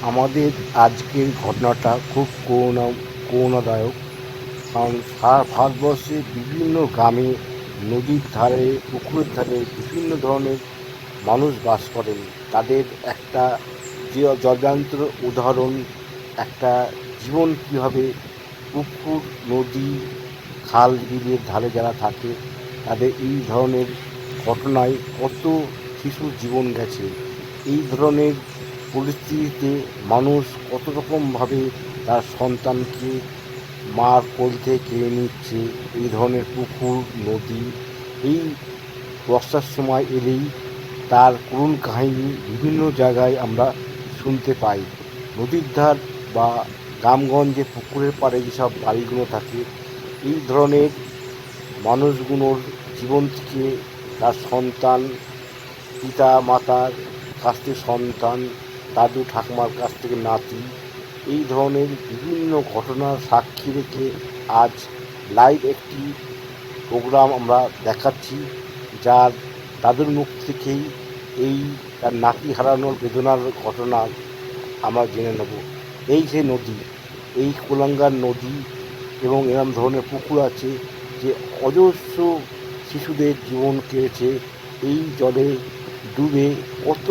আমাদের আজকের ঘটনাটা খুব করুণাদায়ক। কারণ সারা ভারতবর্ষে বিভিন্ন গ্রামে নদীর ধারে পুকুরের ধারে বিভিন্ন ধরনের মানুষ বাস করেন। তাদের একটা যে জলজান্ত উদাহরণ, একটা জীবন কীভাবে পুকুর নদী খাল বিলের ধারে যারা থাকে তাদের এই ধরনের ঘটনায় কত শিশুর জীবন গেছে। এই ধরনের পরিস্থিতিতে মানুষ কত রকমভাবে তার সন্তানকে মার কোল থেকে কেড়ে নিচ্ছে। এই ধরনের পুকুর নদী এই বর্ষার সময় এলেই তার করুণ কাহিনী বিভিন্ন জায়গায় আমরা শুনতে পাই। নদীর ধার বা গ্রামগঞ্জে পুকুরের পাড়ে যেসব বাড়িগুলো থাকে, এই ধরনের মানুষগুলোর জীবন থেকে তার সন্তান, পিতা মাতার কাছ থেকে সন্তান, দাদু ঠাকুমার কাছ থেকে নাতি, এই ধরনের বিভিন্ন ঘটনার সাক্ষী রেখে আজ লাইভ একটি প্রোগ্রাম আমরা দেখাচ্ছি, যার দাদুর মুখ থেকেই এই তার নাতি হারানোর বেদনার ঘটনা আমরা জেনে নেব। এই যে নদী, এই কুলাঙ্গার নদী এবং এরম ধরনের পুকুর আছে যে অজস্র শিশুদের জীবন কেড়েছে। এই জলে ডুবে কত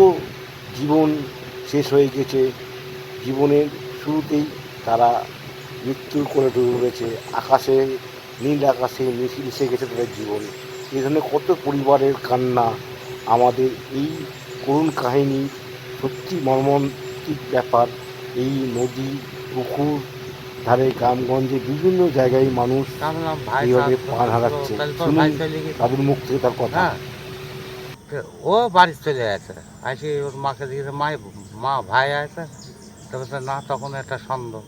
জীবন শেষ হয়ে গেছে। জীবনের শুরুতেই তারা মৃত্যুর করে ডুবে রয়েছে। আকাশে নীল আকাশে মিশে গেছে তাদের জীবন। এই ধরনের কত পরিবারের কান্না। আমাদের এই করুণ কাহিনী সত্যি মর্মান্তিক ব্যাপার। এই নদী পুকুর ধারে গ্রামগঞ্জে বিভিন্ন জায়গায় মানুষ এইভাবে প্রাণ হারাচ্ছে। শুনুন তাদের মুখ থেকে তার কথা। ও বাড়ি চলে গেছে, আসি ওর মাকে দিয়েছে, মা ভাই আছে, তবে না তখন একটা সন্দেহ,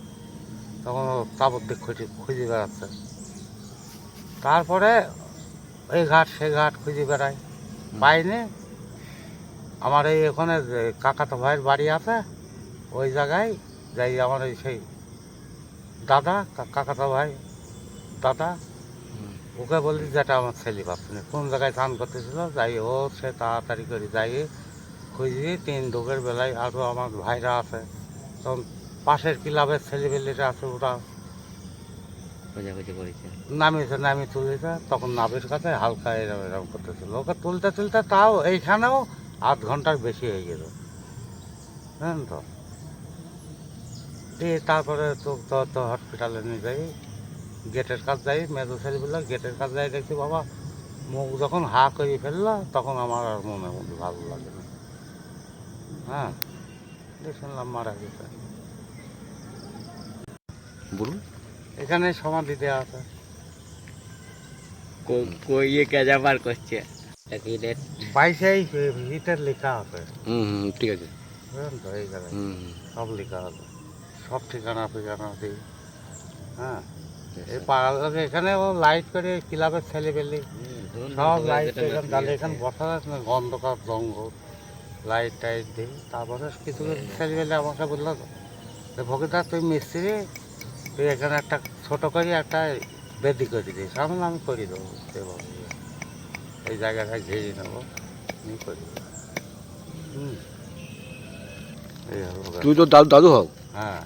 তখন ও তাবর দিক খুঁজে বেড়াচ্ছে। তারপরে এই ঘাট সে ঘাট খুঁজে বেড়ায়, পাইনি। আমার এই ওখানে কাকাতো ভাইয়ের বাড়ি আছে, ওই জায়গায় যাই আমার এই সেই দাদা, কাকাতো ভাই দাদা, ওকে বলি যেটা আমার ছেলে পাচ্ছে না, কোন জায়গায় স্নান করতেছিল, যাই ও সে তাড়াতাড়ি করে যাই খুঁজি। 3 ঢোকের বেলায় আরও আমার ভাইরা আছে, তখন পাশের ক্লাবের ছেলেপেলেটা আছে, ওরা নামিয়ে তুলেছে। তখন নাবের কাছে হালকা এরম করতেছিল, ওকে তুলতে তুলতে তাও এইখানেও আধ ঘন্টার বেশি হয়ে গেল, জানেন তো। দিয়ে তারপরে তো হসপিটালে নিয়ে যাই, গেটের কাজ যাই, মেজো ছেলেগুলো গেটের কাজ যাই, দেখছি বাবা মুখ যখন হা করে ফেললো, তখন আমার আর মনের মধ্যে ভালো লাগে না। হ্যাঁ, শুনলাম মারা গেছে। বলুন, এখানে সমাধি দেওয়া আছে। ইয়ে কেজা বার করছে 22 হিটের লেখা আছে। ঠিক আছে। বুঝলেন তো, এই জায়গায় সব লেখা আছে, সব ঠিকানা ফিকানা দিই। হ্যাঁ, এই পাড়ার লোক এখানে ও লাইট করে ক্লাবের ছেলে পেলে সব লাইট এখানে জ্বালে, এখানে বসা যাচ্ছে না, অন্ধকার জঙ্গল, লাইট টাইট দিই। তারপরে কিছু কিছু ছেলে পেলে আমাকে বললো, ভগিদা তুই মিস্ত্রি, তুই এখানে একটা ছোটো করে একটা বেদি করে দিস। আমি করে দেবো, এই জায়গাটা ঘিরে নেবো, আমি করে দেবো। এই হলো, তুই তো দাদু হও। হ্যাঁ।